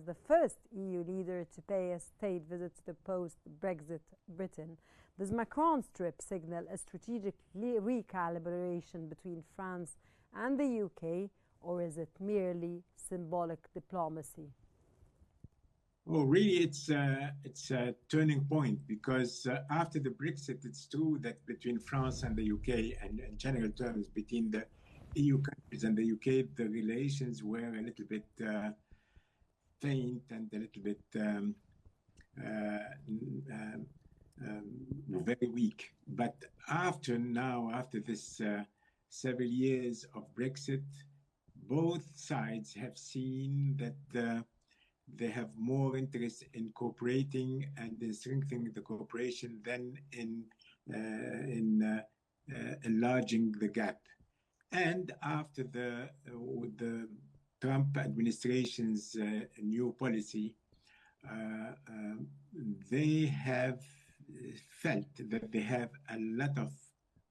the first EU leader to pay a state visit to the post-Brexit Britain. Does Macron's trip signal a strategic recalibration between France and the UK, or is it merely symbolic diplomacy? Oh, really, it's a turning point because after the Brexit, it's true that between France and the UK, and in general terms, between the EU countries and the UK, the relations were a little bit faint and a little bit very weak. But after this several years of Brexit, both sides have seen that they have more interest in cooperating and in strengthening the cooperation than in enlarging the gap. And after the Trump administration's new policy, they have felt that they have a lot of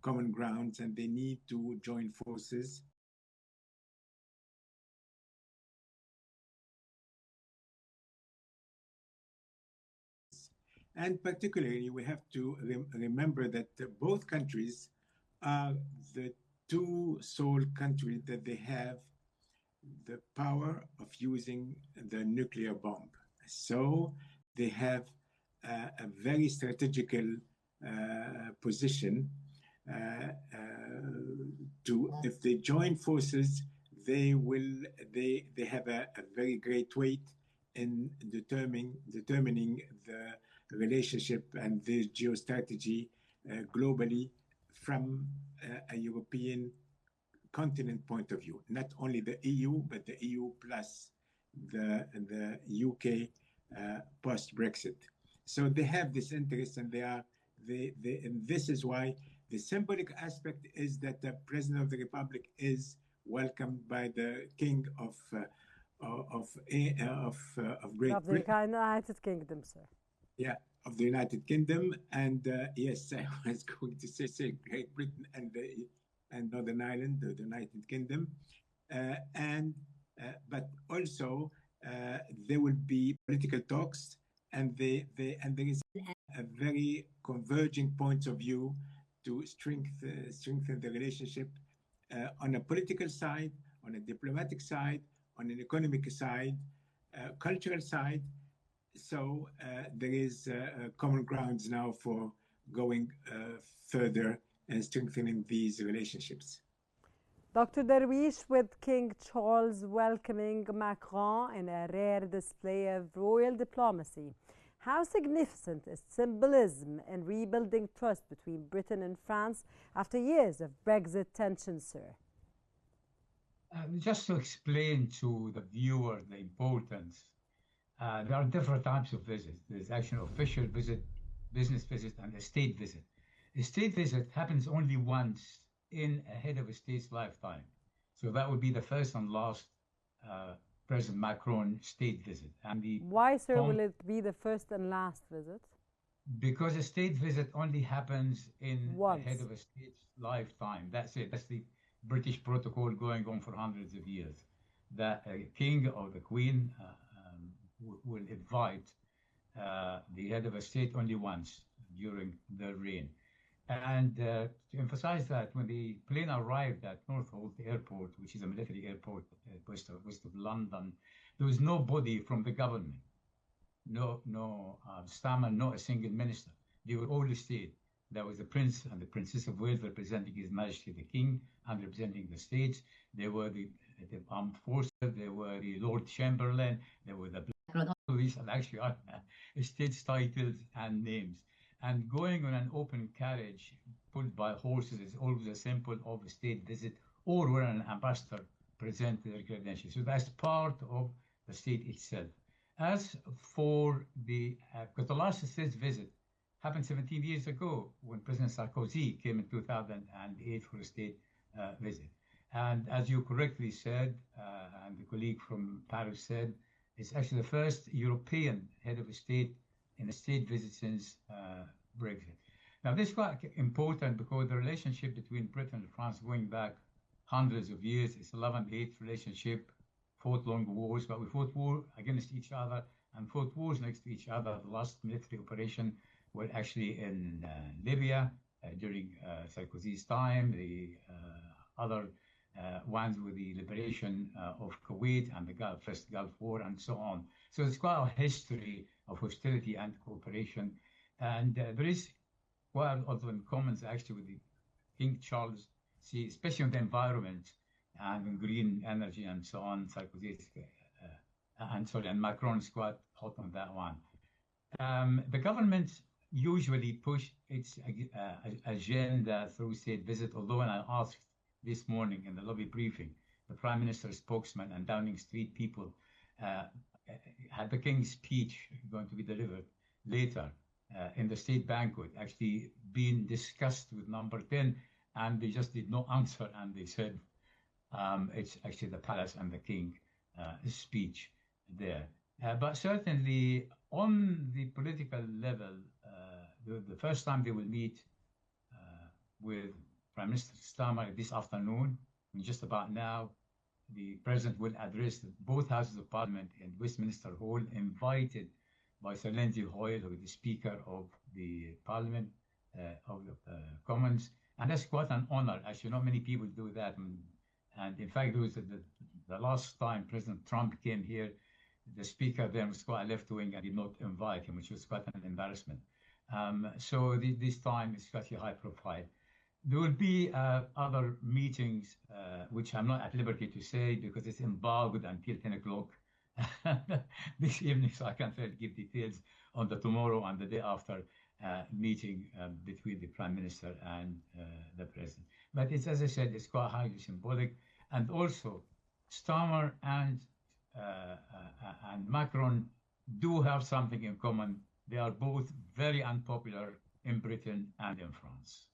common grounds and they need to join forces. And particularly, we have to remember that both countries are the two sole countries that they have the power of using the nuclear bomb. So they have a very strategical position if they join forces, they have a very great weight in determining the relationship and the geostrategy globally from a European continent point of view. Not only the EU, but the EU plus the UK post-Brexit. So they have this interest, and and this is why the symbolic aspect is that the President of the Republic is welcomed by the King of Great Britain. Of the United Kingdom, sir. Yeah, of the United Kingdom, and yes, I was going to say Great Britain and Northern Ireland, the United Kingdom, but also there will be political talks, and there is a very converging points of view to strengthen the relationship on a political side, on a diplomatic side, on an economic side, cultural side. So there is common grounds now for going further and strengthening these relationships. Dr. Darwish, with King Charles welcoming Macron in a rare display of royal diplomacy, how significant is symbolism in rebuilding trust between Britain and France after years of Brexit tension, sir? Just to explain to the viewer the importance, there are different types of visits. There's actually an official visit, business visit, and a state visit. A state visit happens only once in a head of a state's lifetime. So that would be the first and last President Macron state visit. And why, sir, will it be the first and last visit? Because a state visit only happens in once. A head of a state's lifetime. That's it. That's the British protocol going on for hundreds of years. That a king or the queen will invite the head of a state only once during their reign. And to emphasize that, when the plane arrived at Northolt Airport, which is a military airport west of London, there was nobody from the government, no Stammer, not a single minister. They were all stayed. There was the Prince and the Princess of Wales representing His Majesty the King and representing the states. There were the armed forces, there were the Lord Chamberlain, there were the These are actually states titles and names. And going on an open carriage pulled by horses is always a symbol of a state visit, or where an ambassador presents their credentials. So that's part of the state itself. As for because the last state visit happened 17 years ago when President Sarkozy came in 2008 for a state visit. And as you correctly said, and the colleague from Paris said, it's actually the first European head of a state in a state visit since Brexit. Now, this is quite important because the relationship between Britain and France going back hundreds of years, it's a love and hate relationship fought long wars, but we fought war against each other and fought wars next to each other. The last military operation were actually in Libya during Sarkozy's time. The other ones with the liberation of Kuwait and the first Gulf War and so on. So it's quite a history of hostility and cooperation. And there is quite a lot in common actually with the King Charles, especially on the environment and green energy and so on. Sarkozy and Macron is quite hot on that one. The government usually push its agenda through state visit, although when I asked this morning in the lobby briefing, the Prime Minister's spokesman and Downing Street people had the King's speech going to be delivered later in the state banquet actually being discussed with number 10, and they just did not answer, and they said it's actually the palace and the King speech there. But certainly on the political level, the first time they will meet with Prime Minister Starmer this afternoon, just about now, the President will address both Houses of Parliament in Westminster Hall, invited by Sir Lindsay Hoyle, who is the Speaker of the Parliament of the Commons. And that's quite an honor. Actually, not many people do that. And in fact, it was the last time President Trump came here, the Speaker then was quite left-wing and did not invite him, which was quite an embarrassment. So this time it's quite a high profile. There will be other meetings, which I'm not at liberty to say because it's embargoed until 10 o'clock this evening, so I can't really give details on the tomorrow and the day after meeting between the Prime Minister and the President. But it's, as I said, it's quite highly symbolic. And also, Starmer and Macron do have something in common. They are both very unpopular in Britain and in France.